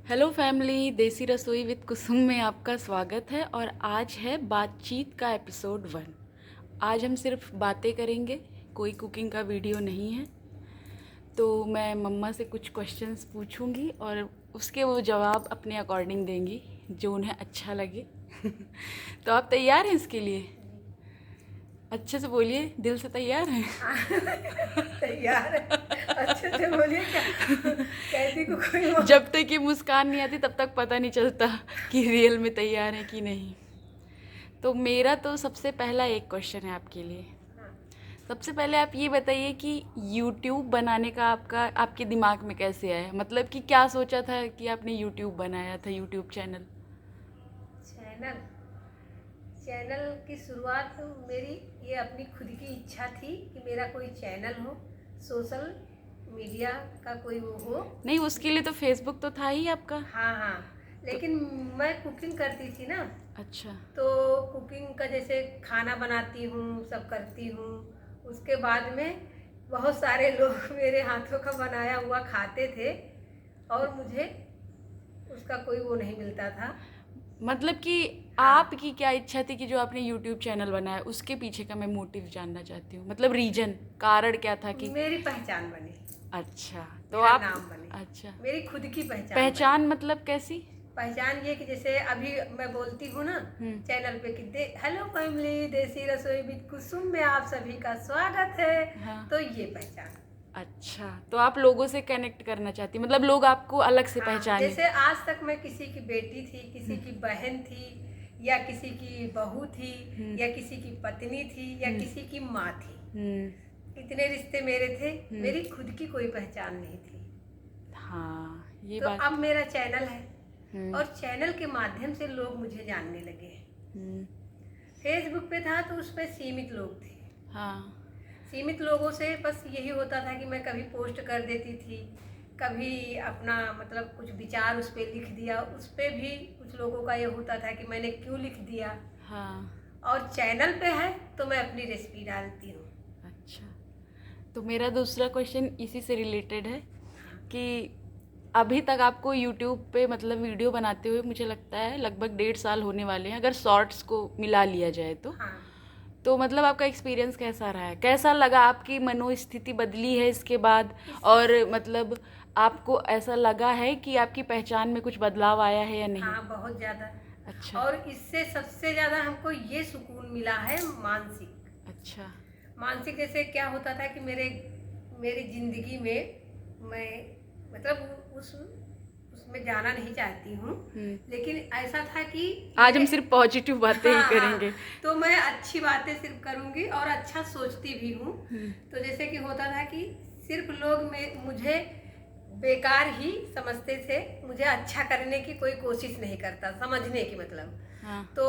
Hello family, देसी रसोई with कुसुम में आपका स्वागत है। और आज है बातचीत का एपिसोड 1। आज हम सिर्फ बातें करेंगे, कोई कुकिंग का वीडियो नहीं है। तो मैं मम्मा से कुछ क्वेश्चंस पूछूंगी और उसके वो जवाब अपने अकॉर्डिंग देंगी जो उन्हें अच्छा लगे। तो आप तैयार हैं इसके लिए? अच्छे से बोलिए, दिल से तैयार हैं? तैयार है। अच्छे से बोलिए। क्या कैदी को कोई जब तक ये मुस्कान नहीं आती तब तक पता नहीं चलता कि रियल में तैयार है कि नहीं। तो मेरा तो सबसे पहला एक क्वेश्चन है आपके लिए। हाँ, सबसे पहले आप ये बताइए कि YouTube बनाने का आपके दिमाग में कैसे आया? मतलब कि क्या सोचा था कि आपने YouTube बनाया था, YouTube चैनल? चैनल चैनल की शुरुआत तो मेरी ये अपनी खुद की इच्छा थी कि मेरा कोई चैनल हो, सोशल मीडिया का कोई वो हो। नहीं, उसके लिए तो फेसबुक तो था ही आपका। हाँ हाँ, तो लेकिन मैं कुकिंग करती थी ना, अच्छा। तो कुकिंग का जैसे खाना बनाती हूँ, सब करती हूँ। उसके बाद में बहुत सारे लोग मेरे हाथों का बनाया हुआ खाते थे और मुझे उसका कोई वो नहीं मिलता था। मतलब कि हाँ, आपकी क्या इच्छा थी कि जो आपने YouTube चैनल बनाया उसके पीछे का मैं मोटिव जानना चाहती हूँ। मतलब रीजन, कारण क्या था कि मेरी पहचान बने, अच्छा तो मेरा आप नाम बने, अच्छा, मेरी खुद की पहचान बने। पहचान मतलब कैसी? पहचान ये कि जैसे अभी मैं बोलती हूँ ना हम्म। चैनल पे कि हेलो फैमिली, देसी रसोई विद कुसुम में आप सभी का स्वागत है। हाँ। तो ये पहचान। अच्छा, तो आप लोगों से कनेक्ट करना चाहती, मतलब लोग आपको अलग से हाँ, पहचाने। जैसे आज तक मैं किसी की बेटी थी, किसी की बहन थी, या किसी की बहू थी, हम्म। या किसी की पत्नी थी, या हम्म। किसी की माँ थी। हम्म। इतने रिश्ते मेरे थे, हम्म। मेरी खुद की कोई पहचान नहीं थी। हाँ, ये तो बात। अब मेरा चैनल है हम्म। और चैनल के माध्यम से लोग मुझे जानने लगे हैं। हम्म। फेसबुक पे था तो उस पर सीमित लोग थे। हाँ। सीमित लोगों से बस यही होता था कि मैं कभी पोस्ट कर देती थी, कभी अपना मतलब कुछ विचार उस पर लिख दिया। उस पर भी कुछ लोगों का ये होता था कि मैंने क्यों लिख दिया। हाँ। और चैनल पे है तो मैं अपनी रेसिपी डालती हूँ। अच्छा, तो मेरा दूसरा क्वेश्चन इसी से रिलेटेड है हाँ कि अभी तक आपको YouTube पे मतलब वीडियो बनाते हुए मुझे लगता है लगभग 1.5 साल होने वाले हैं, अगर शॉर्ट्स को मिला लिया जाए तो। हाँ। तो मतलब आपका एक्सपीरियंस कैसा रहा है? कैसा लगा? आपकी मनोस्थिति बदली है इसके बाद? इस और मतलब आपको ऐसा लगा है कि आपकी पहचान में कुछ बदलाव आया है या नहीं? हाँ, बहुत ज़्यादा। अच्छा। और इससे सबसे ज़्यादा हमको ये सुकून मिला है मानसिक। अच्छा। मानसिक जैसे क्या होता था कि मेरी ज़िंदगी में मैं मतलब उसमें जाना नहीं चाहती हूँ, हम्म। लेकिन ऐसा था कि आज हम मेरे सिर्फ पॉजिटिव बातें ही हाँ हाँ, करेंगे। तो मैं अच्छी बातें सिर्फ करूँगी और अच्छा सोचती भी हूँ। हम्म। तो जैसे कि होता था कि सिर्फ लोग मुझे बेकार ही समझते थे, मुझे अच्छा करने की कोई कोशिश नहीं करता, समझने की मतलब। हाँ। तो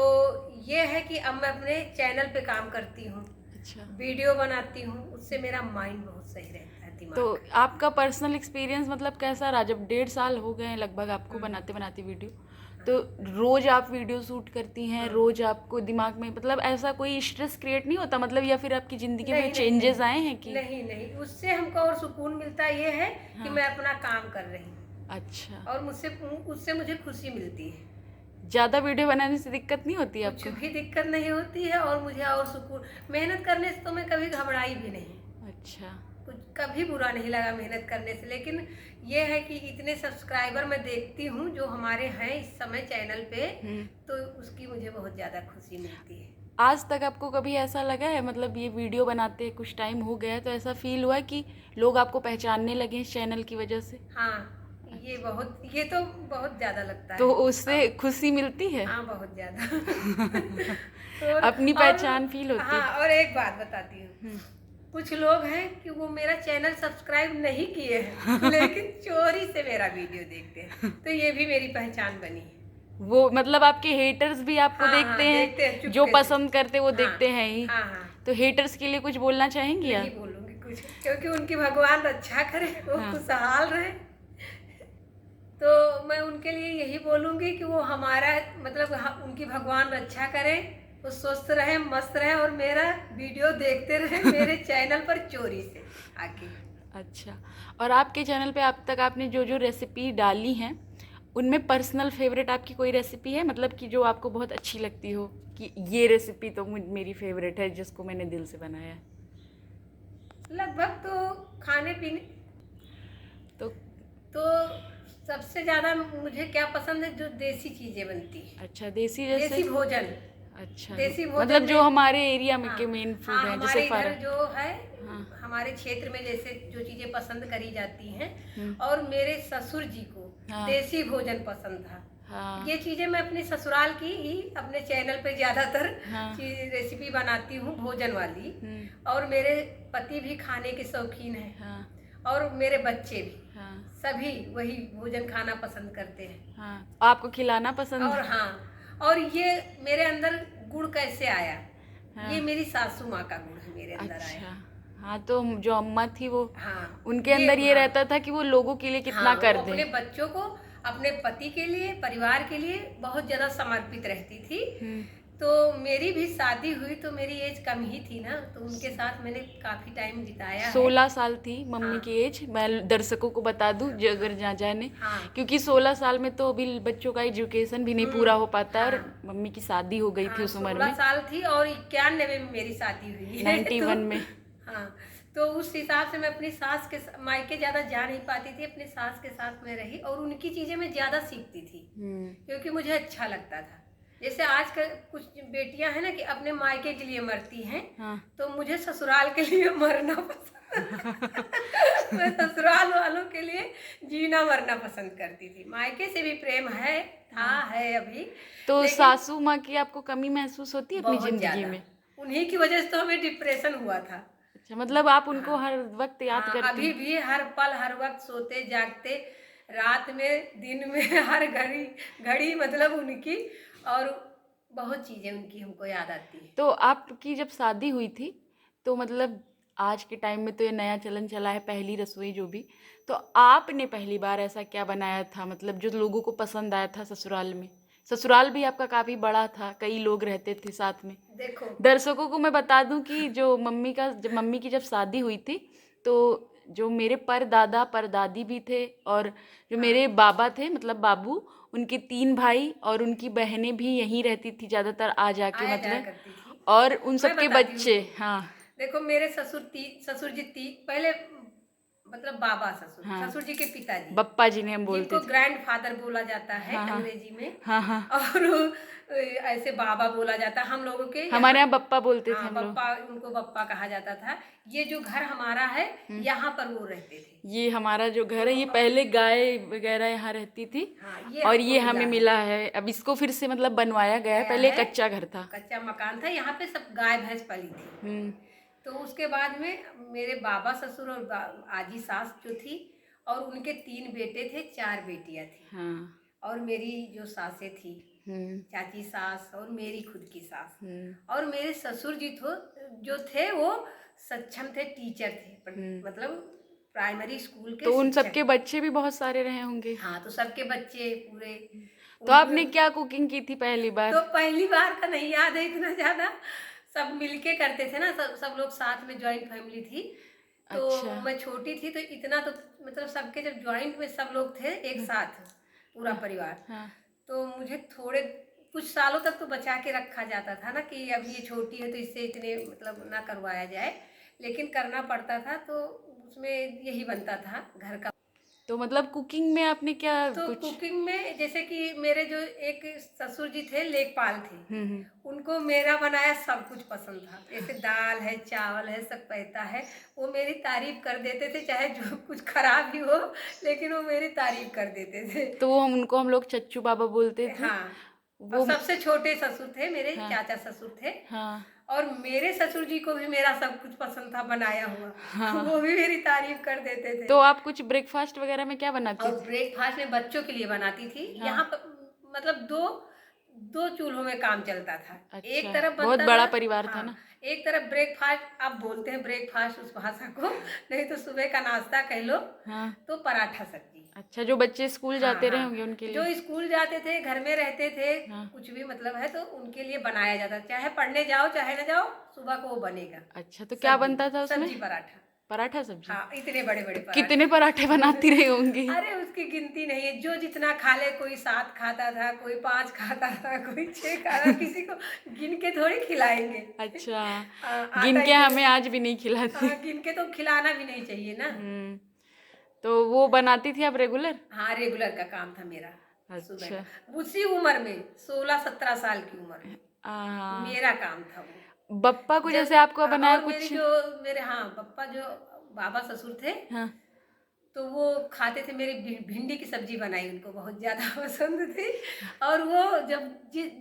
ये है कि अब मैं अपने चैनल पे काम करती हूँ, अच्छा, वीडियो बनाती हूँ, उससे मेरा माइंड बहुत सही रहता है, तो दिमाग। आपका पर्सनल एक्सपीरियंस मतलब कैसा रहा जब 1.5 साल हो गए हैं लगभग आपको हम्म, बनाते बनाते वीडियो? हाँ, तो रोज आप वीडियो शूट करती हैं, हम्म। रोज आपको दिमाग में मतलब ऐसा कोई स्ट्रेस क्रिएट नहीं होता मतलब, या फिर आपकी ज़िंदगी में नहीं नहीं चेंजेस आए हैं नहीं कि? नहीं नहीं, उससे हमको और सुकून मिलता ये है कि हाँ। मैं अपना काम कर रही हूँ अच्छा, और मुझसे उससे मुझे खुशी मिलती है। ज़्यादा वीडियो बनाने से दिक्कत नहीं होती कुछ आपको? भी दिक्कत नहीं होती है और मुझे और सुकून। मेहनत करने से तो मैं कभी घबराई भी नहीं, अच्छा। कुछ कभी बुरा नहीं लगा मेहनत करने से। लेकिन ये है कि इतने सब्सक्राइबर मैं देखती हूँ जो हमारे हैं इस समय चैनल पे, हम्म। तो उसकी मुझे बहुत ज़्यादा खुशी मिलती है। आज तक आपको कभी ऐसा लगा है, मतलब ये वीडियो बनाते कुछ टाइम हो गया है तो ऐसा फील हुआ कि लोग आपको पहचानने लगे इस चैनल की वजह से? हाँ, अच्छा, ये तो बहुत ज़्यादा लगता तो है उससे अब। खुशी मिलती है? हाँ, बहुत ज़्यादा। अपनी और पहचान फील होती? हाँ, और एक बात बताती हूँ। हम्म। कुछ लोग हैं कि वो मेरा चैनल सब्सक्राइब नहीं किए हैं लेकिन चोरी से मेरा वीडियो देखते हैं, तो ये भी मेरी पहचान बनी है। वो मतलब आपके हेटर्स भी आपको हाँ देखते हाँ, देखते हैं हैं, जो चुपके से। पसंद करते वो हाँ देखते हैं ही। हाँ हाँ, तो हेटर्स के लिए कुछ बोलना चाहेंगी नहीं आप? बोलूँगी कुछ, क्योंकि उनकी भगवान रक्षा करे, वो हाँ। खुशहाल रहे। तो मैं उनके लिए यही बोलूँगी कि वो हमारा मतलब उनकी भगवान रक्षा करे, वो स्वस्थ रहे, मस्त रहे और मेरा वीडियो देखते रहे मेरे चैनल पर चोरी से आके। अच्छा, और आपके चैनल पे अब तक आपने जो जो रेसिपी डाली हैं उनमें पर्सनल फेवरेट आपकी कोई रेसिपी है, मतलब कि जो आपको बहुत अच्छी लगती हो कि ये रेसिपी तो मेरी फेवरेट है, जिसको मैंने दिल से बनाया है? लगभग तो खाने पीने तो तो सबसे ज्यादा मुझे क्या पसंद है, जो देसी चीजें बनती है, अच्छा, देसी जैसे? देसी भोजन। अच्छा, देसी मतलब भोजन जो में हमारे एरिया में हाँ के मेन हाँ, फूड हैं, जैसे हमारे इधर जो है, हाँ। हमारे क्षेत्र में जैसे जो चीजें पसंद करी जाती हैं। हम्म। और मेरे ससुर जी को हाँ। देसी भोजन पसंद था। हाँ। ये चीजें मैं अपने ससुराल की ही अपने चैनल पे ज्यादातर हाँ। रेसिपी बनाती हूँ, भोजन वाली। और मेरे पति भी खाने के शौकीन हैं। हाँ। और मेरे बच्चे भी, हाँ। सभी वही भोजन खाना पसंद करते हैं। हाँ, आपको खिलाना पसंद और है? हाँ, और ये मेरे अंदर गुण कैसे आया, हाँ। ये मेरी सासू माँ का गुण है मेरे अंदर आया। अच्छा, हाँ, तो जो अम्मा थी वो, हाँ, उनके अंदर ये हाँ, रहता था कि वो लोगों के लिए कितना हाँ, कर वो दें। अपने बच्चों को, अपने पति के लिए, परिवार के लिए बहुत ज्यादा समर्पित रहती थी। तो मेरी भी शादी हुई तो मेरी एज कम ही थी ना, तो उनके साथ मैंने काफी टाइम बिताया है। 16 साल थी मम्मी हाँ। की एज। मैं दर्शकों को बता दूं जो अगर ना जाने, हाँ। क्योंकि 16 साल में तो अभी बच्चों का एजुकेशन भी नहीं पूरा हो पाता है, और हाँ। मम्मी की शादी हो गई थी हाँ, उस उम्र 16 में, साल थी और 91 में मेरी शादी हुई है। 91 में। हाँ, तो उस हिसाब से मैं अपनी सास के मायके ज्यादा जा नहीं पाती थी, अपनी सास के साथ में रही और उनकी चीजें मैं ज्यादा सीखती थी, क्योंकि मुझे अच्छा लगता था। जैसे आज कल कुछ बेटियां हैं ना कि अपने मायके के लिए मरती हैं। हाँ। तो मुझे ससुराल के लिए मरना पसंद मैं ससुराल वालों के लिए जीना मरना पसंद करती थी। मायके से भी प्रेम है, था, है अभी। तो लेकिन सासू माँ की आपको कमी महसूस होती है अपनी बहुत जिंदगी ज्यादा, में? उन्हीं की वजह से तो हमें डिप्रेशन हुआ था। अच्छा, मतलब आप उनको हाँ। हर वक्त याद हाँ, करती अभी हैं? भी हर पल हर वक्त सोते जागते, रात में दिन में हर घड़ी घड़ी मतलब उनकी, और बहुत चीजें उनकी हमको याद आती है। तो आपकी जब शादी हुई थी, तो मतलब आज के टाइम में तो ये नया चलन चला है, पहली रसोई जो भी, तो आपने पहली बार ऐसा क्या बनाया था, मतलब जो लोगों को पसंद आया था ससुराल में? ससुराल भी आपका काफ़ी बड़ा था, कई लोग रहते थे साथ में। देखो, दर्शकों को मैं बता दूं कि जब मम्मी की जब शादी हुई थी, तो जो मेरे परदादा परदादी भी थे, और जो मेरे बाबा थे मतलब बाबू, उनके 3 भाई और उनकी बहनें भी यहीं रहती थी ज़्यादातर आ जाके, आया जाया मतलब, करती थी। और उन मैं सबके बताती बच्चे। हूँ, हाँ। देखो मेरे ससुर जी पहले, मतलब बाबा ससुर, हाँ, ससुर जी के पिताजी, बप्पा जी ने हम बोलते जिनको थे। ग्रैंड फादर बोला जाता है हाँ। हाँ। अंग्रेजी में। हाँ। हाँ, और ऐसे बाबा बोला जाता है हम लोगों के यहाँ। हमारे यहाँ बप्पा बोलते थे हाँ, हम लोग। बप्पा, उनको बप्पा कहा जाता था। ये जो घर हमारा है, यहाँ पर वो रहते थे। ये हमारा जो घर है, ये तो पहले गाय वगैरह यहाँ रहती थी, हाँ, ये और हमको ये मिला हमें है, मिला है। अब इसको फिर से मतलब बनवाया गया है, गया पहले है। कच्चा घर था। कच्चा मकान था, यहाँ पे सब गाय भैंस पली थी। तो उसके बाद में मेरे बाबा ससुर और आजी सास जो थी, और उनके 3 बेटे थे, 4 बेटियां थी। हाँ। और मेरी जो सासें थी, चाची सास और मेरी खुद की सास, और मेरे ससुर जी जो थे वो सक्षम थे, टीचर थे, मतलब प्राइमरी स्कूल के तो उन शिक्षक। सबके बच्चे भी बहुत सारे रहे होंगे। हाँ, तो सबके बच्चे पूरे। तो आपने क्या कुकिंग की थी पहली बार? तो पहली बार का नहीं याद है इतना ज्यादा, सब मिलके करते थे ना, सब लोग साथ में, जॉइंट फैमिली थी। तो अच्छा। मैं छोटी थी तो इतना तो, मतलब सबके जब जॉइंट में सब लोग थे एक साथ, पूरा परिवार। हाँ। तो मुझे थोड़े कुछ सालों तक तो बचा के रखा जाता था ना, कि अब ये छोटी है तो इससे इतने मतलब ना करवाया जाए, लेकिन करना पड़ता था। तो उसमें यही बनता था घर का। तो मतलब कुकिंग में आपने क्या तो कुछ? कुकिंग में जैसे कि मेरे जो एक ससुर जी थे, लेखपाल थे, उनको मेरा बनाया सब कुछ पसंद था। जैसे दाल है, चावल है, सब पैता है, वो मेरी तारीफ कर देते थे, चाहे जो कुछ खराब ही हो, लेकिन वो मेरी तारीफ कर देते थे। तो वो उनको हम लोग चच्चू बाबा बोलते थे। हाँ, और वो सबसे छोटे ससुर थे मेरे, हाँ। चाचा ससुर थे। हाँ। और मेरे ससुर जी को भी मेरा सब कुछ पसंद था बनाया हुआ। हाँ। वो भी मेरी तारीफ कर देते थे। तो आप कुछ ब्रेकफास्ट वगैरह में क्या बनाती और थी? ब्रेकफास्ट में बच्चों के लिए बनाती थी। हाँ। यहाँ पर मतलब दो चूल्हों में काम चलता था। एक अच्छा, तरफ बहुत बनता बड़ा था, परिवार था हाँ, ना। एक तरफ ब्रेकफास्ट, आप बोलते हैं ब्रेकफास्ट उस भाषा को, नहीं तो सुबह का नाश्ता कह लो। हाँ। तो पराठा सब्जी। अच्छा, जो बच्चे स्कूल हाँ, जाते रहे हाँ, होंगे उनके जो लिए। स्कूल जाते थे, घर में रहते थे, हाँ। कुछ भी मतलब है तो उनके लिए बनाया जाता, चाहे पढ़ने जाओ चाहे ना जाओ, सुबह को वो बनेगा। अच्छा, तो क्या सब्जी, बनता था उसमें? सब्जी पराठा। पराठा सब्जी? हाँ, इतने बड़े बड़े पराठे। कितने पराठे बनाती रही होंगी? अरे उसकी गिनती नहीं है, जो जितना खा ले, कोई 7 खाता था, कोई 5 खाता था, कोई 6 खाता, किसी को गिन के थोड़ी खिलाएंगे। अच्छा, गिन आटा के इतने, हमें आज भी नहीं खिलाती। गिन के तो खिलाना भी नहीं चाहिए ना। तो वो बनाती थी आप रेगुलर? हाँ, रेगुलर का काम था मेरा। सुबह अच्छा। का उसी उम्र में 16-17 साल की उम्र में हाँ, मेरा काम था वो। बप्पा को जब जैसे आपको बनाया और मेरी कुछ? जो मेरे, हाँ, पप्पा जो बाबा ससुर थे, हाँ, तो वो खाते थे। मेरी भिंडी की सब्जी बनाई उनको बहुत ज्यादा पसंद थी। और वो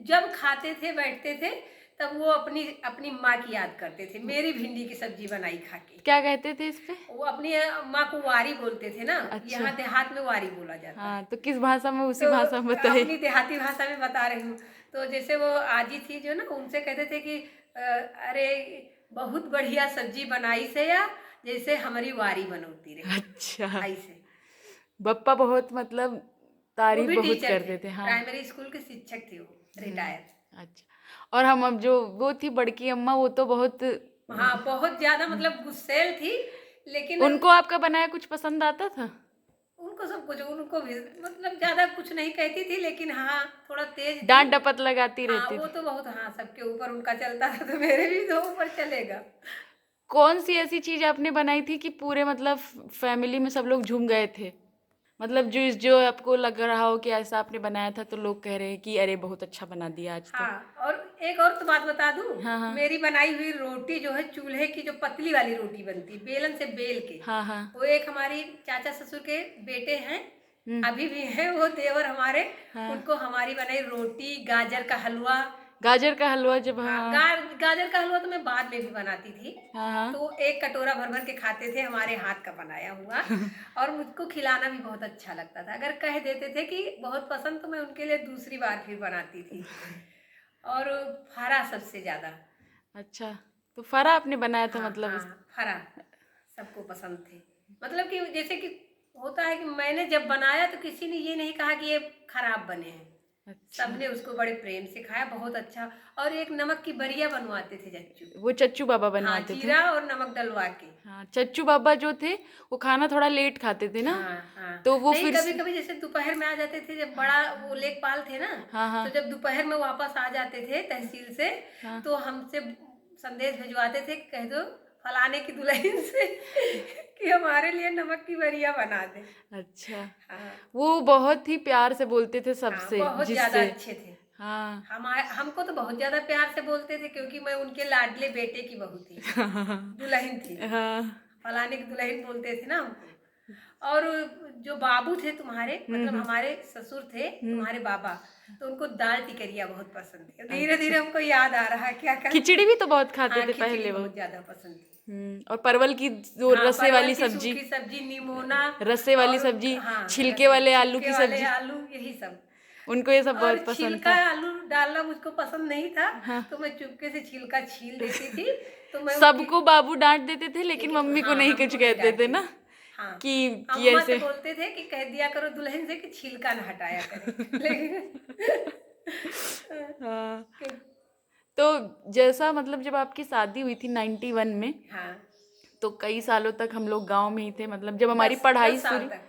जब खाते थे, बैठते थे, तब वो अपनी अपनी माँ की याद करते थे। मेरी भिंडी की सब्जी बनाई खा के। क्या कहते थे इस पे? वो अपनी माँ को वारी बोलते थे ना। अच्छा। यहाँ देहात में वारी बोला जाता है। हाँ, तो किस भाषा में? उसी तो भाषा में बताइए। अपनी देहाती भाषा में बता रही हूँ। तो जैसे वो आजी थी जो ना, उनसे कहते थे कि अरे बहुत बढ़िया सब्जी बनाई से, या जैसे हमारी वारी बनौती रही। अच्छा, ऐसे। बप्पा बहुत मतलब वो तारीफ भी बहुत टीचर करते थे, थे। हाँ। प्राइमरी स्कूल के शिक्षक थे, वो रिटायर। अच्छा, और हम अब जो वो थी बड़की अम्मा, वो तो बहुत, हाँ, बहुत ज्यादा मतलब गुस्सैल थी। लेकिन उनको आपका बनाया कुछ पसंद आता था? उनको सब कुछ, उनको भी मतलब ज्यादा कुछ नहीं कहती थी, लेकिन हाँ थोड़ा तेज थी। डांट डपट लगाती हाँ, रहती वो थी? तो बहुत, हाँ, सबके ऊपर उनका चलता था, तो मेरे भी तो ऊपर चलेगा। कौन सी ऐसी चीज आपने बनाई थी कि पूरे मतलब फैमिली में सब लोग झूम गए थे? मतलब जो जो आपको लग रहा हो कि ऐसा आपने बनाया था तो लोग कह रहे हैं कि अरे बहुत अच्छा बना दिया आज तो। हाँ, और एक और तो बात बता दूं। हाँ, हाँ, मेरी बनाई हुई रोटी जो है, चूल्हे की जो पतली वाली रोटी बनती, बेलन से बेल के, हाँ, हाँ। वो एक हमारी चाचा ससुर के बेटे हैं, हम्म। अभी भी हैं वो देवर हमारे। हाँ। उनको हमारी बनाई रोटी, गाजर का हलवा। गाजर का हलवा जब, हाँ, हाँ, गाजर का हलवा तो मैं बाद में भी बनाती थी। हाँ, हाँ। तो एक कटोरा भर भर के खाते थे, हमारे हाथ का बनाया हुआ। और मुझको खिलाना भी बहुत अच्छा लगता था। अगर कह देते थे कि बहुत पसंद, तो मैं उनके लिए दूसरी बार फिर बनाती थी। और फरा सबसे ज्यादा। अच्छा, तो फरा आपने बनाया था हाँ, मतलब हाँ, फरा सबको पसंद थे। मतलब कि जैसे कि होता है कि मैंने जब बनाया तो किसी ने ये नहीं कहा कि ये खराब बने हैं। अच्छा, सबने उसको बड़े प्रेम से खाया, बहुत अच्छा। और एक नमक की बरिया बनवाते थे चच्चू। वो चच्चू बाबा हाँ, बनवाते थे? जीरा और नमक डलवा के। हाँ, चच्चू बाबा जो थे वो खाना थोड़ा लेट खाते थे ना, हाँ, हाँ। तो वो नहीं, फिर कभी कभी जैसे दोपहर में आ जाते थे, जब बड़ा वो लेखपाल थे ना। हाँ, हाँ, तो जब दोपहर में वापस आ जाते थे तहसील से, हाँ। तो हमसे संदेश भिजवाते थे, कह दो फलाने की दुल्हन से कि हमारे लिए नमक की बरिया बना दे। अच्छा, हाँ, वो बहुत ही प्यार से बोलते थे हाँ, सबसे, बहुत ज्यादा जिससे, अच्छे थे। हाँ। हमको तो बहुत ज्यादा प्यार से बोलते थे, क्योंकि मैं उनके लाडले बेटे की बहू थी, दुल्हन थी। हाँ। फलाने की दुल्हन बोलते थे ना हमको। और जो बाबू थे तुम्हारे, मतलब हमारे ससुर थे तुम्हारे बाबा, तो उनको दाल टिकरिया बहुत पसंद थी। धीरे धीरे हमको याद आ रहा है क्या क्या। खिचड़ी भी तो बहुत खाते हाँ, थे खिचड़ी पहले वो। बहुत ज्यादा पसंद थी। और परवल की जो हाँ, रस्से परवल वाली की सब्जी, सूखी सब्जी, निमोना। रस्से वाली और सब्जी, हाँ, छिलके वाले आलू छिलके की वाले सब्जी, आलू, यही सब। उनको ये सब और बहुत पसंद छिलका था। आलू डालना मुझको पसंद नहीं था। हाँ। तो मैं चुपके से छिलका छील देती थी। तो मैं सबको बाबू डांट देते थे, लेकिन मम्मी को हाँ, नहीं हमको कुछ नहीं कहते थे डांटती। ना, हाँ, कि अम्मा से ऐसे। बोलते थे कि कह दिया करो दुल्हन से कि छिलका न हटाया करे। लेकिन हाँ, कि- तो जैसा मतलब जब आपकी शादी हुई थी 91 में, हाँ, तो कई सालों तक हम लोग गांव में ही थे। मतलब जब हमारी 10 पढ़ाई 10 साल शुरू, तक।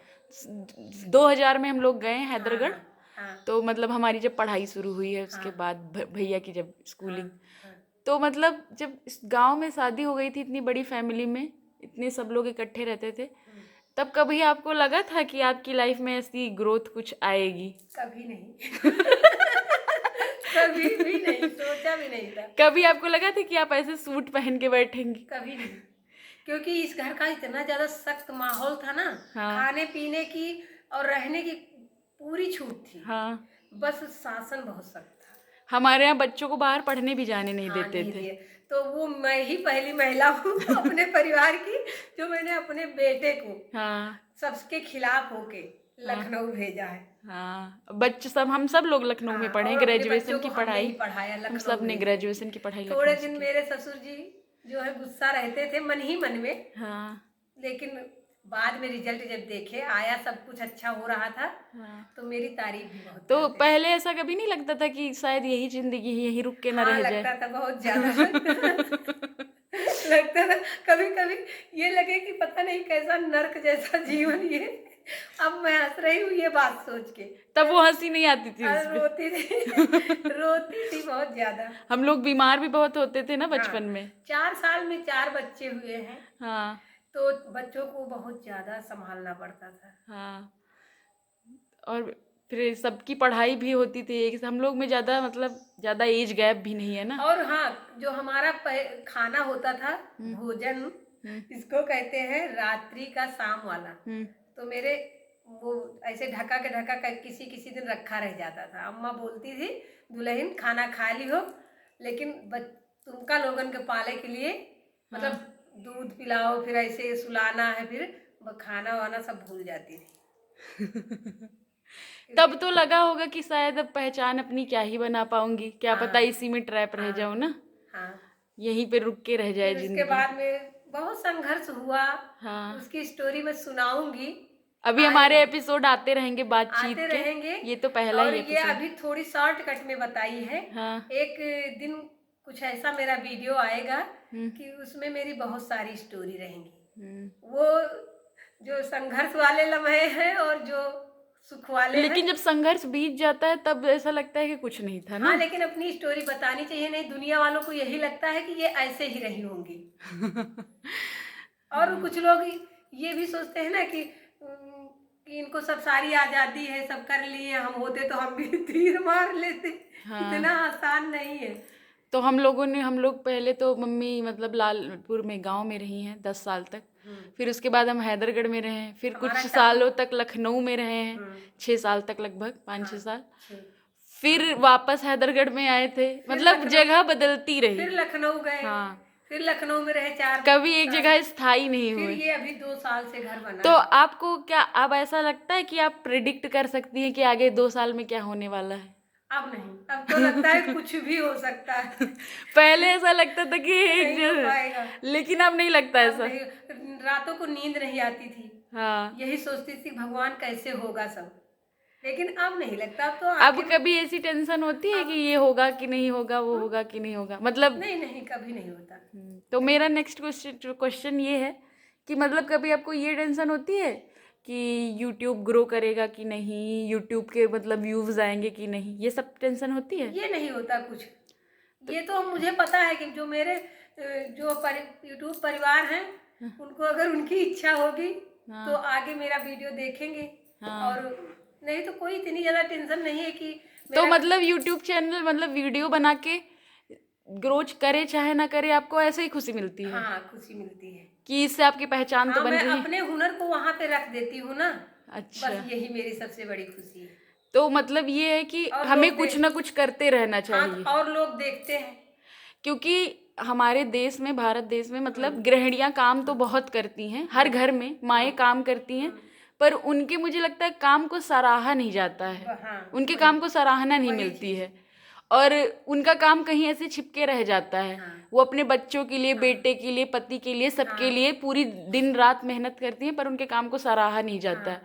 2000 में हम लोग गए हाँ, हैदरगढ़। हाँ, हाँ, तो मतलब हमारी जब पढ़ाई शुरू हुई है, उसके हाँ, बाद भैया की जब हाँ, स्कूलिंग, हाँ। तो मतलब जब इस गांव में शादी हो गई थी, इतनी बड़ी फैमिली में इतने सब लोग इकट्ठे रहते थे, तब कभी आपको लगा था कि आपकी लाइफ में ऐसी ग्रोथ कुछ आएगी? कभी नहीं। कभी भी नहीं सोचा, भी नहीं था। कभी आपको लगा था कि आप ऐसे सूट पहन के बैठेंगी? कभी नहीं, क्योंकि इस घर का इतना ज्यादा सख्त माहौल था ना। हाँ, खाने पीने की और रहने की पूरी छूट थी। हाँ। बस शासन बहुत सख्त था। हमारे यहाँ बच्चों को बाहर पढ़ने भी जाने नहीं हाँ, देते नहीं थे। दिए। तो वो मैं ही पहली महिला हूँ अपने परिवार की, जो मैंने अपने बेटे को हाँ, सबके खिलाफ होके लखनऊ भेजा है। हाँ। बच्चे सब, हम सब लोग लखनऊ में हाँ, पढ़े, और अपने ग्रेजुएशन बच्चों की को हमने ही पढ़ाई पढ़ाया, हम लखनऊ सब ने भेजा। ग्रेजुएशन की पढ़ाई थोड़े लखनऊ से दिन की। मेरे ससुर जी जो है गुस्सा रहते थे मन ही मन में, हाँ, लेकिन बाद में रिजल्ट जब देखे आया, सब कुछ अच्छा हो रहा था, हाँ। तो मेरी तारीफ भी बहुत तो करते थे। पहले ऐसा कभी नहीं लगता था कि शायद यही जिंदगी है, यहीं रुक के ना हाँ, रह लगता जाए? था, बहुत ज्यादा लगता लगता था, कभी कभी ये लगे कि पता नहीं कैसा नर्क जैसा जीवन ये। अब मैं हंस रही हूँ ये बात सोच के। तब वो हंसी नहीं आती थी और उस पे। रोती थी रोती थी बहुत ज्यादा। हम लोग बीमार भी बहुत होते थे ना हाँ, बचपन में। 4 साल में 4 बच्चे हुए हैं, हाँ तो बच्चों को बहुत ज्यादा संभालना पड़ता था। हाँ। और फिर सबकी पढ़ाई भी होती थी, एक हम लोग में ज़्यादा मतलब ज़्यादा एज गैप भी नहीं है ना। और हाँ, जो हमारा खाना होता था, भोजन, हम्म इसको कहते हैं रात्रि का शाम वाला। हम्म तो मेरे वो ऐसे ढका के किसी किसी दिन रखा रह जाता था। अम्मा बोलती थी, दुल्हन खाना खा ली हो, लेकिन तुमका लोगन के पाले के लिए मतलब दूध पिलाओ, फिर ऐसे सुलाना है, फिर खाना वाना सब भूल जाती थी। तब तो लगा होगा कि शायद अब पहचान अपनी क्या ही बना पाऊंगी, क्या पता हाँ, इसी में ट्रैप रह जाऊं ना, हाँ। यहीं पे रुक के रह जाए फिर उसके जिंदगी। बाद में बहुत संघर्ष हुआ। हाँ, उसकी स्टोरी मैं सुनाऊंगी। अभी हमारे एपिसोड आते रहेंगे बातचीत आते के। रहेंगे। ये तो पहला और ही ये एपिसोड। अभी थोड़ी शॉर्टकट में बताई है। हाँ। एक दिन कुछ ऐसा मेरा वीडियो आएगा हम्म कि उसमें मेरी बहुत सारी स्टोरी रहेंगी। हम्म। वो जो संघर्ष वाले लम्हे हैं और जो सुख वाले हैं। लेकिन जब संघर्ष बीत जाता है तब ऐसा लगता है कि कुछ नहीं था ना। हाँ, लेकिन अपनी स्टोरी बतानी चाहिए, नहीं दुनिया वालों को यही लगता है कि ये ऐसे ही रही होंगी। और कुछ लोग ये भी सोचते हैं ना कि इनको सब सारी आजादी है, सब कर लिए, हम होते तो हम भी तीर मार लेते। हाँ। इतना आसान नहीं है। तो हम लोग पहले तो मम्मी मतलब लालपुर में गांव में रही हैं 10 साल तक। फिर उसके बाद हम हैदरगढ़ में रहे हैं, फिर कुछ हमारा सालों तक लखनऊ में रहे हैं, 6 साल तक, लगभग 5-6 साल। छः। फिर वापस हैदरगढ़ में आए थे, मतलब जगह बदलती फिर रही। लखनऊ गए। हाँ, फिर लखनऊ में रहे 4 कभी एक साल। जगह स्थायी नहीं फिर हुए। ये अभी 2 साल से घर बना तो है। आपको क्या अब ऐसा लगता है कि आप प्रिडिक्ट कर सकती हैं कि आगे 2 साल में क्या होने वाला है? अब नहीं, अब तो लगता है कुछ भी हो सकता है। पहले ऐसा लगता था कि नहीं हो पाएगा। लेकिन अब नहीं लगता अब ऐसा। नहीं, रातों को नींद नहीं आती थी। हाँ। यही सोचती थी भगवान कैसे होगा सब, लेकिन अब नहीं लगता। अब तो अब आखिर कभी ऐसी टेंशन होती है कि ये होगा कि नहीं होगा, वो होगा कि नहीं होगा, मतलब? नहीं नहीं, कभी नहीं होता। तो मेरा नेक्स्ट क्वेश्चन ये है कि मतलब कभी आपको ये टेंशन होती है कि यूट्यूब ग्रो करेगा कि नहीं, यूट्यूब के मतलब व्यूज आएंगे कि नहीं, ये सब टेंशन होती है? ये नहीं होता कुछ। ये तो मुझे पता है कि जो मेरे जो यूट्यूब परिवार हैं, उनको अगर उनकी इच्छा होगी तो आगे मेरा वीडियो देखेंगे। और नहीं तो कोई इतनी ज्यादा टेंशन नहीं है कि तो मतलब यूट्यूब चैनल मतलब वीडियो बना के ग्रोच करे चाहे ना करे, आपको ऐसे ही खुशी मिलती है? हाँ, खुशी मिलती है कि इससे आपकी पहचान तो हाँ, बन मैं रही है। अपने हुनर को वहां पे रख देती हूँ ना। अच्छा। बस यही मेरी सबसे बड़ी खुशी है। तो मतलब ये है कि और हमें लोग कुछ ना कुछ करते रहना चाहिए। हाँ, और लोग देखते हैं। क्योंकि हमारे देश में, भारत देश में मतलब गृहिणियां काम तो बहुत करती हैं, हर घर में माएँ काम करती हैं, पर उनके मुझे लगता है काम को सराहा नहीं जाता है, हाँ, उनके काम को सराहना नहीं मिलती है, और उनका काम कहीं ऐसे छिपके रह जाता है। वो अपने बच्चों के लिए, बेटे के लिए, पति के लिए, सबके लिए पूरी दिन रात मेहनत करती हैं, पर उनके काम को सराहा नहीं जाता है।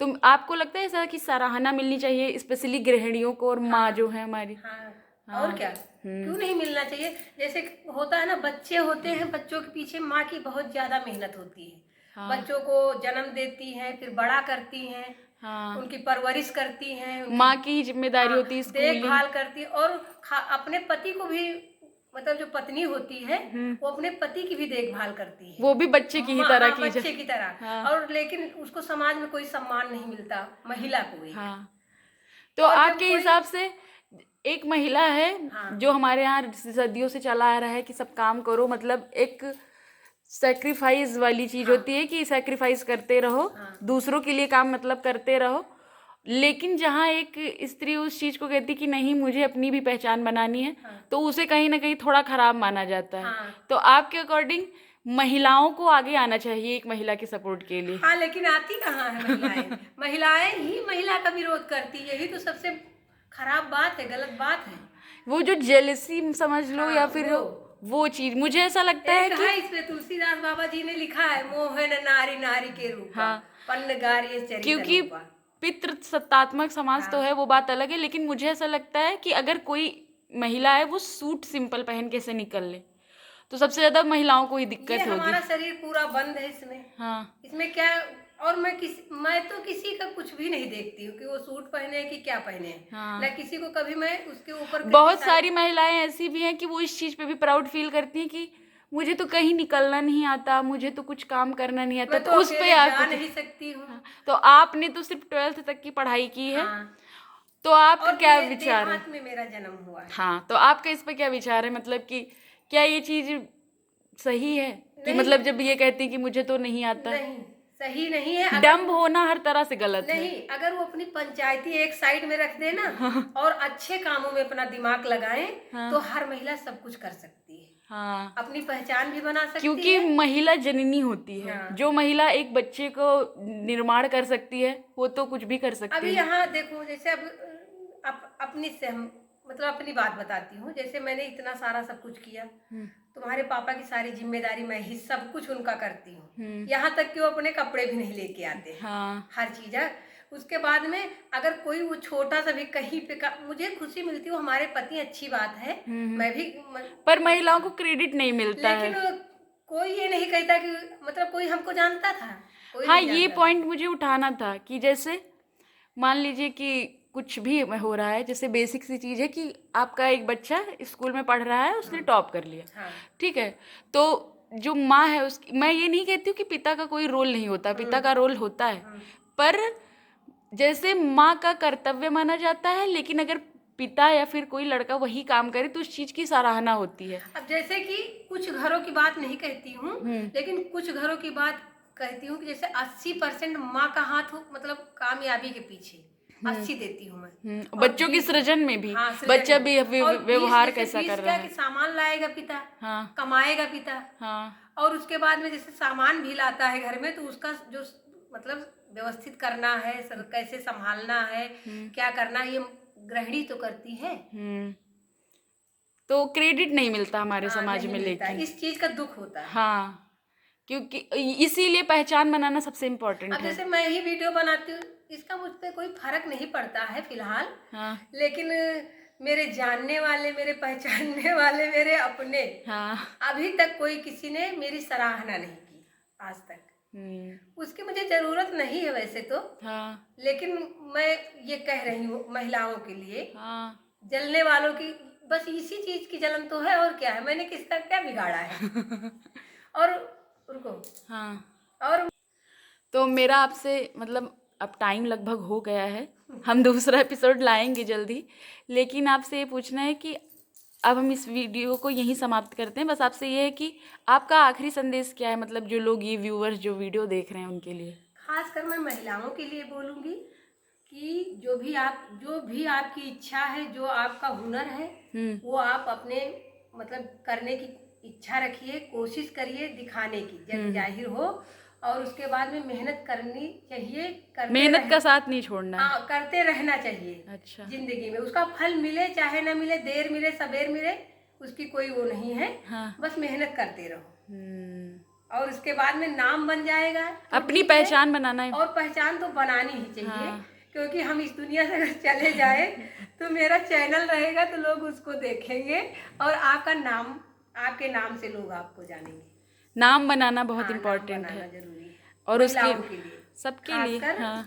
तो आपको लगता है ऐसा कि सराहना मिलनी चाहिए स्पेशली गृहिणियों को और माँ जो है हमारी? हाँ, और क्या, क्यों नहीं मिलना चाहिए? जैसे होता है ना, बच्चे होते हैं, बच्चों के पीछे माँ की बहुत ज्यादा मेहनत होती है। बच्चों को जन्म देती हैं, फिर बड़ा करती हैं, उनकी परवरिश करती हैं, माँ की ही जिम्मेदारी होती है, देखभाल करती है। और अपने पति को भी, मतलब जो पत्नी होती है वो अपने पति की भी देखभाल करती है, वो भी बच्चे की ही तरह की। बच्चे की तरह। और लेकिन उसको समाज में कोई सम्मान नहीं मिलता महिला को। हाँ। तो आपके हिसाब से एक महिला है जो हमारे यहाँ सदियों से चला आ रहा है कि सब काम करो, मतलब एक सेक्रीफाइस वाली चीज होती है कि सेक्रीफाइस करते रहो, दूसरों के लिए काम मतलब करते रहो, लेकिन जहाँ एक स्त्री उस चीज को कहती कि नहीं मुझे अपनी भी पहचान बनानी है, तो उसे कहीं ना कहीं थोड़ा खराब माना जाता है। तो आपके अकॉर्डिंग महिलाओं को आगे आना चाहिए एक महिला के सपोर्ट के लिए? हाँ, लेकिन आती कहाँ है महिलाएं? महिलाएं ही महिला का विरोध करती, यही तो सबसे खराब बात है, गलत बात है। वो जो जेलसी समझ लो, या फिर वो चीज मुझे ऐसा लगता है कि इस पे तुलसीदास बाबा जी ने लिखा है, मोहन नारी नारी के रूप, पन्नगारिये चरित क्योंकि पितृ सत्तात्मक समाज तो है, वो बात अलग है, लेकिन मुझे ऐसा लगता है कि अगर कोई महिला है वो सूट सिंपल पहन के से निकल ले तो सबसे ज्यादा महिलाओं को ही दिक्कत ये होगी। हमारा शरीर पूरा बंद है इसमें। हाँ इसमें क्या, और मैं तो किसी का कुछ भी नहीं देखती हूँ कि वो सूट पहने कि क्या पहने। हाँ। ना किसी को कभी मैं उसके ऊपर बहुत सारी महिलाएं ऐसी भी हैं कि वो इस चीज पे भी प्राउड फील करती हैं कि मुझे तो कहीं निकलना नहीं आता, मुझे तो कुछ काम करना नहीं आता, मैं तो तो उस पे अकेले आप जा नहीं सकती हूँ। हाँ, तो आपने तो सिर्फ 12th तक की पढ़ाई की है। हाँ। तो आपका और क्या विचार है? देहात में मेरा जन्म हुआ है। हाँ, तो आपका इस पे क्या विचार है, मतलब कि क्या ये चीज सही है कि नहीं। मतलब जब ये कहती हैं कि मुझे तो नहीं आता? नहीं, सही नहीं है। डम्ब होना हर तरह से गलत है। नहीं, अगर वो अपनी पंचायती एक साइड में रख दे ना और अच्छे कामों में अपना दिमाग लगाए हाँ। तो हर महिला सब कुछ कर सकती है। हाँ, अपनी पहचान भी बना सकती क्योंकि है। महिला जननी होती है। हाँ। जो महिला एक बच्चे को निर्माण कर सकती है वो तो कुछ भी कर सकती अभी है। यहाँ देखो, जैसे अब अपनी से हम मतलब अपनी बात बताती हूँ। जैसे मैंने इतना सारा सब कुछ किया, तुम्हारे पापा की सारी जिम्मेदारी मैं ही सब कुछ उनका करती हूँ। यहाँ तक कि वो अपने कपड़े भी नहीं लेके आते। हाँ। हर चीज है। उसके बाद में अगर कोई वो छोटा सा भी कहीं पे मुझे खुशी मिलती है, वो हमारे पति, अच्छी बात है। मैं भी पर महिलाओं को क्रेडिट नहीं मिलता है। लेकिन कोई ये नहीं कहता कि मतलब कोई हमको जानता था, कोई हाँ, नहीं ये जानता था। पॉइंट मुझे उठाना था कि जैसे मान लीजिए कि कुछ भी हो रहा है, जैसे बेसिक सी चीज़ है कि आपका एक बच्चा स्कूल में पढ़ रहा है, उसने टॉप कर लिया। हाँ। ठीक है, तो जो माँ है उसकी, मैं ये नहीं कहती हूँ कि पिता का कोई रोल नहीं होता, पिता का रोल होता है, पर जैसे माँ का कर्तव्य माना जाता है, लेकिन अगर पिता या फिर कोई लड़का वही काम करे तो उस चीज की सराहना होती है। अब जैसे कि कुछ घरों की बात नहीं कहती हूँ, लेकिन कुछ घरों की बात कहती हूँ कि जैसे 80% माँ का हाथ हो, मतलब कामयाबी के पीछे 80 देती हूँ मैं। बच्चों की सृजन में भी। हाँ, सृजन बच्चा में। भी और व्यवहार 20 कैसा जैसे कर 20 रहा क्या है। कि सामान लाएगा पिता, हाँ कमाएगा पिता, हाँ और उसके बाद में जैसे सामान भी लाता है घर में, तो उसका जो मतलब व्यवस्थित करना है, कैसे संभालना है, क्या करना है, ये गृहिणी तो करती है। तो क्रेडिट नहीं मिलता हमारे हाँ, समाज नहीं में, मिलता। लेकिन इस चीज का दुख होता है। हाँ, क्योंकि इसीलिए पहचान बनाना सबसे इम्पोर्टेंट अब है। जैसे मैं ही वीडियो बनाती हूँ, इसका मुझ पे कोई फर्क नहीं पड़ता है फिलहाल। हाँ लेकिन मेरे जानने वाले, मेरे पहचानने वाले, मेरे अपने, हाँ अभी तक कोई किसी ने मेरी सराहना नहीं की आज तक। उसकी मुझे जरूरत नहीं है वैसे तो। हाँ लेकिन मैं ये कह रही हूँ महिलाओं के लिए, हाँ जलने वालों की बस इसी चीज की जलन तो है, और क्या है, मैंने किसका क्या बिगाड़ा है। और रुको। हाँ। और तो मेरा आपसे मतलब अब टाइम लगभग हो गया है, हम दूसरा एपिसोड लाएंगे जल्दी, लेकिन आपसे ये पूछना है कि अब हम इस वीडियो को यहीं समाप्त करते हैं। बस आपसे ये है कि आपका आखिरी संदेश क्या है, मतलब जो लोग ये व्यूअर्स जो वीडियो देख रहे हैं उनके लिए। खासकर मैं महिलाओं के लिए बोलूँगी कि जो भी आपकी इच्छा है, जो आपका हुनर है, वो आप अपने मतलब करने की इच्छा रखिए, कोशिश करिए दिखाने की, जब जाहिर हो। और उसके बाद में मेहनत करनी चाहिए, मेहनत का साथ नहीं छोड़ना है। हाँ, करते रहना चाहिए। अच्छा। जिंदगी में उसका फल मिले चाहे ना मिले, देर मिले सबेर मिले, उसकी कोई वो नहीं है। हाँ। बस मेहनत करते रहो और उसके बाद में नाम बन जाएगा। तो अपनी पहचान बनाना है, और पहचान तो बनानी ही चाहिए। हाँ। क्योंकि हम इस दुनिया से अगर चले जाए तो मेरा चैनल रहेगा तो लोग उसको देखेंगे और आपके नाम से लोग आपको जानेंगे। नाम बनाना बहुत इम्पोर्टेंट है, जरूरी है। और उसके लिए सबके लिए। हाँ।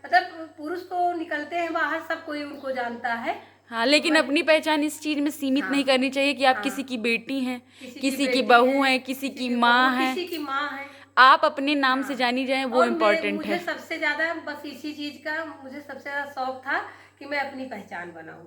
मतलब पुरुष तो निकलते हैं बाहर, सब कोई उनको जानता है। हाँ, लेकिन अपनी पहचान इस चीज में सीमित नहीं करनी चाहिए कि आप किसी की बेटी हैं, किसी की बहू हैं, किसी की माँ हैं, किसी की माँ है। आप अपने नाम से जानी जाए, वो इम्पोर्टेंट है। मुझे सबसे ज्यादा बस इसी चीज का मुझे सबसे ज्यादा शौक था कि मैं अपनी पहचान बनाऊं।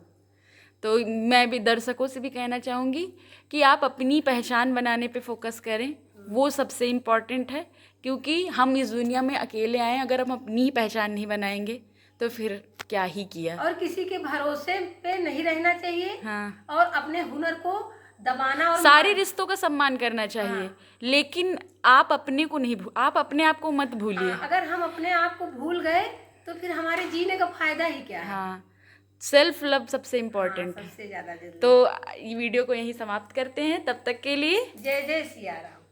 तो मैं भी दर्शकों से भी कहना चाहूँगी कि आप अपनी पहचान बनाने पे फोकस करें, वो सबसे इम्पॉर्टेंट है। क्योंकि हम इस दुनिया में अकेले आए, अगर हम अपनी ही पहचान नहीं बनाएंगे तो फिर क्या ही किया। और किसी के भरोसे पे नहीं रहना चाहिए। हाँ। और अपने हुनर को दबाना और सारे रिश्तों का सम्मान करना चाहिए। हाँ। लेकिन आप अपने को नहीं आप अपने आप को मत भूलिए। हाँ, अगर हम अपने आप को भूल गए तो फिर हमारे जीने का फायदा ही क्या है। हाँ, सेल्फ लव सबसे इम्पोर्टेंट है। सबसे ज्यादा जरूरी। तो ये वीडियो को यहीं समाप्त करते हैं, तब तक के लिए जय जय सिया राम।